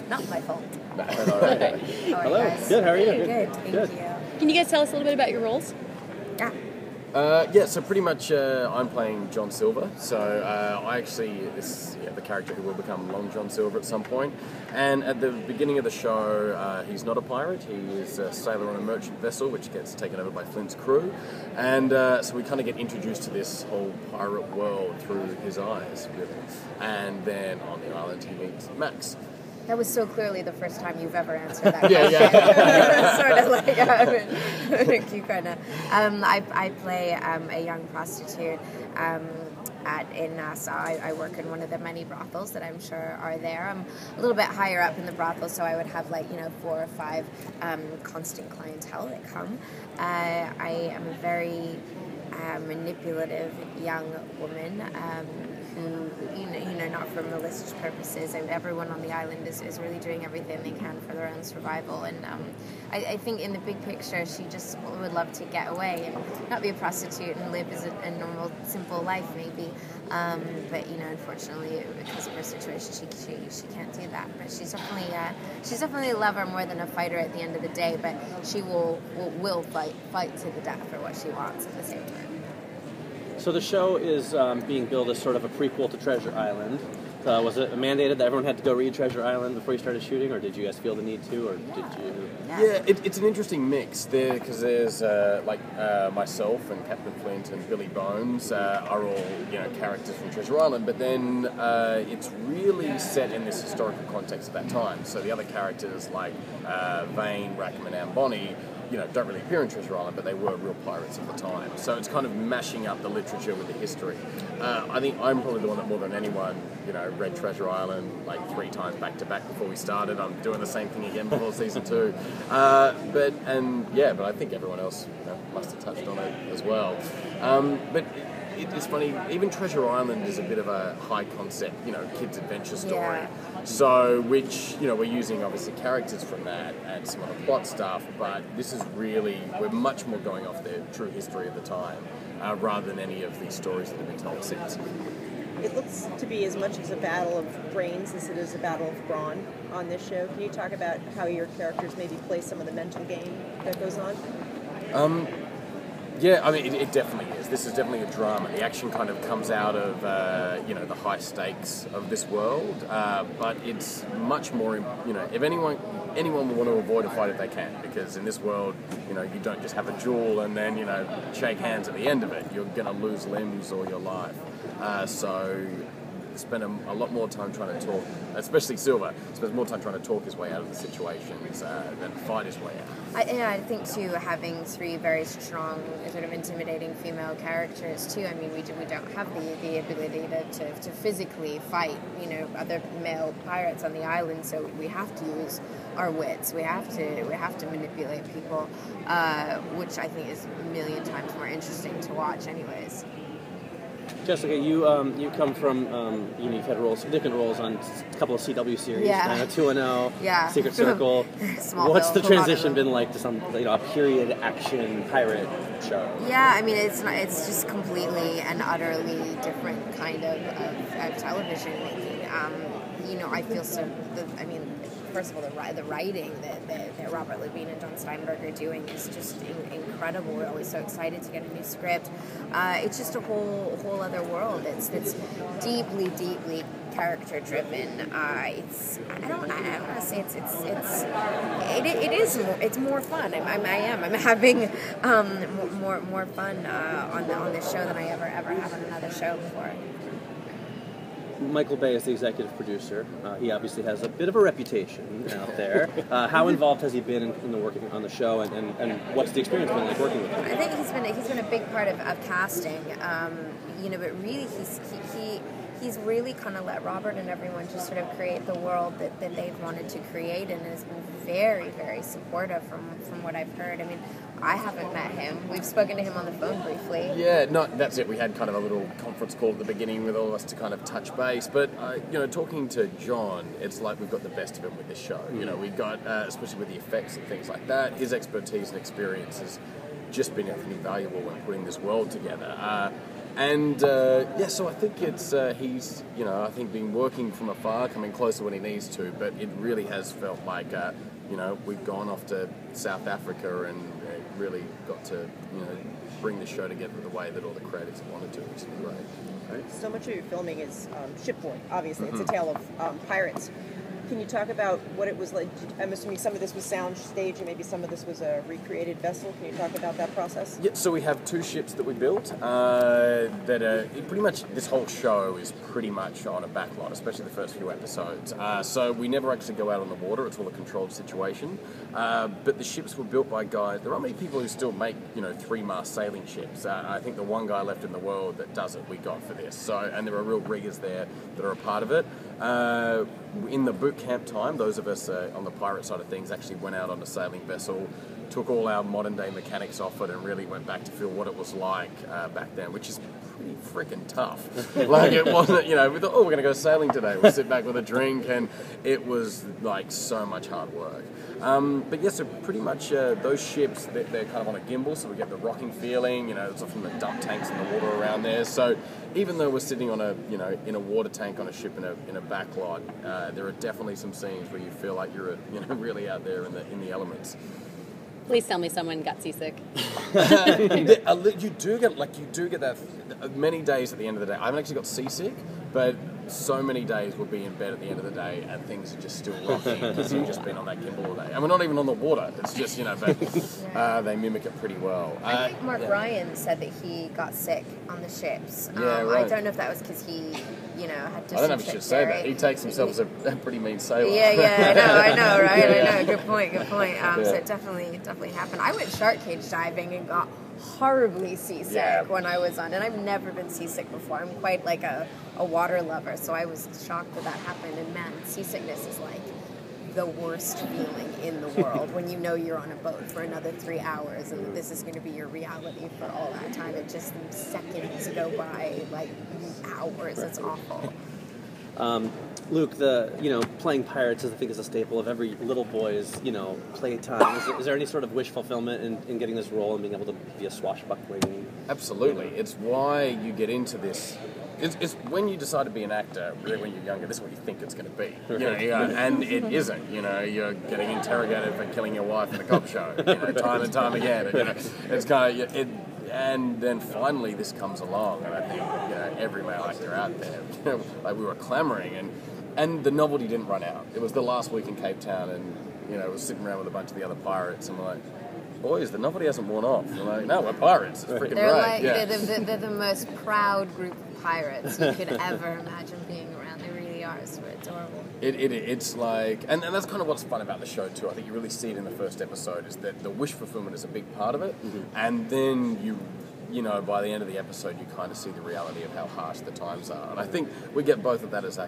Not my fault. All right. Hello. Guys? Good. How are you? Good. Thank you. Can you guys tell us a little bit about your roles? Yeah. So pretty much I'm playing John Silver. So I actually, the character who will become Long John Silver at some point. And at the beginning of the show, he's not a pirate. He is a sailor on a merchant vessel, which gets taken over by Flint's crew. And so we kind of get introduced to this whole pirate world through his eyes, really. And then on the island, he meets Max. That was so clearly the first time you've ever answered that Yeah, question. Sort of like, you kind of. I play a young prostitute in Nassau. I work in one of the many brothels that I'm sure are there. I'm a little bit higher up in the brothel, so I would have 4 or 5 constant clientele that come. I am a very manipulative young woman who, not for malicious purposes. Everyone on the island is really doing everything they can for their own survival. And I think in the big picture, she just would love to get away and not be a prostitute and live as a normal, simple life, maybe. But unfortunately, because of her situation, she can't do that. But she's definitely a lover more than a fighter at the end of the day. But she will fight to the death for what she wants at the same time. So the show is being billed as sort of a prequel to Treasure Island. Was it mandated that everyone had to go read Treasure Island before you started shooting, or did you guys feel the need to, or did you? Yeah, it's an interesting mix there because there's myself and Captain Flint and Billy Bones are all characters from Treasure Island, but then it's really set in this historical context at that time. So the other characters like Vane, Rackham, and Anne Bonny, don't really appear in Treasure Island, but they were real pirates at the time. So it's kind of mashing up the literature with the history. I think I'm probably the one that more than anyone, read Treasure Island 3 times back to back before we started. I'm doing the same thing again before season 2. But I think everyone else must have touched on it as well. But it's funny, even Treasure Island is a bit of a high concept, kids' adventure story. Yeah. So, which, we're using obviously characters from that and some of the plot stuff, but this is really, we're much more going off the true history of the time, rather than any of these stories that have been told since. It looks to be as much as a battle of brains as it is a battle of brawn on this show. Can you talk about how your characters maybe play some of the mental game that goes on? Yeah, I mean, it definitely is. This is definitely a drama. The action kind of comes out of, the high stakes of this world, but it's much more, if anyone will want to avoid a fight if they can, because in this world, you don't just have a duel and then, shake hands at the end of it. You're going to lose limbs all your life. So spend a lot more time trying to talk, especially Silver, spends more time trying to talk his way out of the situations than fight his way out. I think too, having 3 very strong, sort of intimidating female characters too. I mean, we don't have the ability to physically fight, other male pirates on the island. So we have to use our wits. We have to manipulate people, which I think is a million times more interesting to watch, anyways. Jessica, you come from you've had different roles on a couple of CW series, 210, Secret Circle. What's the transition been like to some a period action pirate show? Yeah, I mean it's just completely and utterly different kind of television making. I feel first of all, the writing that Robert Levine and John Steinberg are doing is just incredible. We're always so excited to get a new script. It's just a whole other world. It's deeply, deeply character driven. I don't want to say it's more fun. I'm having more fun on this show than I ever have on another show before. Michael Bay is the executive producer. He obviously has a bit of a reputation out there. How involved has he been in the working on the show, and what's the experience been like working with him? I think he's been a big part of casting. But really he's really kind of let Robert and everyone just sort of create the world that they've wanted to create, and has been very, very supportive from what I've heard. I mean, I haven't met him. We've spoken to him on the phone briefly. Yeah, that's it. We had kind of a little conference call at the beginning with all of us to kind of touch base. But, talking to John, it's like we've got the best of him with this show. We've got, especially with the effects and things like that, his expertise and experience has just been invaluable when putting this world together. And so I think it's he's I think been working from afar, coming closer when he needs to, but it really has felt like we've gone off to South Africa and really got to bring the show together the way that all the creatives wanted to, which is great. Right. So much of your filming is shipboard. Obviously, it's a tale of pirates. Can you talk about what it was like? I'm assuming some of this was sound stage and maybe some of this was a recreated vessel. Can you talk about that process? Yeah, so we have 2 ships that we built that are pretty much, this whole show is pretty much on a backlot, especially the first few episodes. So we never actually go out on the water. It's all a controlled situation. But the ships were built by guys. There are many people who still make, 3-mast sailing ships. I think the one guy left in the world that does it, we got for this. So, and there are real riggers there that are a part of it. In the boot camp time, those of us on the pirate side of things actually went out on a sailing vessel, took all our modern day mechanics off it, and really went back to feel what it was like back then, which is pretty freaking tough. Like, it wasn't, we thought, we're going to go sailing today. We'll sit back with a drink, and it was like so much hard work. But yeah, so pretty much those ships, they're kind of on a gimbal, so we get the rocking feeling, it's from the dump tanks and the water around there. So even though we're sitting on a, in a water tank on a ship in a backlot, there are definitely some scenes where you feel like you're, really out there in the elements. Please tell me someone got seasick. You do get that many days at the end of the day. I haven't actually got seasick, but so many days we'll be in bed at the end of the day and things are just still rocking because you've just been on that gimbal all day. And we're not even on the water. It's just, but they mimic it pretty well. I think Mark Ryan said that he got sick on the ships. Yeah, right. I don't know if that was because he, had to. I don't know if you should say that. He takes himself as a pretty mean sailor. Yeah, I know, right? I know. Good point. So it definitely happened. I went shark cage diving and got horribly seasick when I was on, and I've never been seasick before. I'm quite like a water lover, so I was shocked that happened. And man, seasickness is like the worst feeling in the world when you're on a boat for another 3 hours and this is going to be your reality for all that time. It just seconds go by like hours. It's awful. Luke, playing pirates, I think, is a staple of every little boy's, playtime. Is there any sort of wish fulfillment in getting this role and being able to be a swashbuckling? Absolutely. It's why you get into this. It's when you decide to be an actor, really when you're younger, this is what you think it's going to be. And it isn't. You're getting interrogated for killing your wife in a cop show, time and time again. And, it's kind of... And then finally this comes along, and I think every male actor out there, like we were clamouring, and the novelty didn't run out. It was the last week in Cape Town, and I was sitting around with a bunch of the other pirates, and we're like, boys, the novelty hasn't worn off. And we're like, no, we're pirates. It's freaking great. They're the most proud group of pirates you could ever imagine being around. They really are. It's adorable. It's like, and that's kind of what's fun about the show too. I think you really see it in the first episode, is that the wish fulfillment is a big part of it, and then by the end of the episode, you kind of see the reality of how harsh the times are. And I think we get both of that as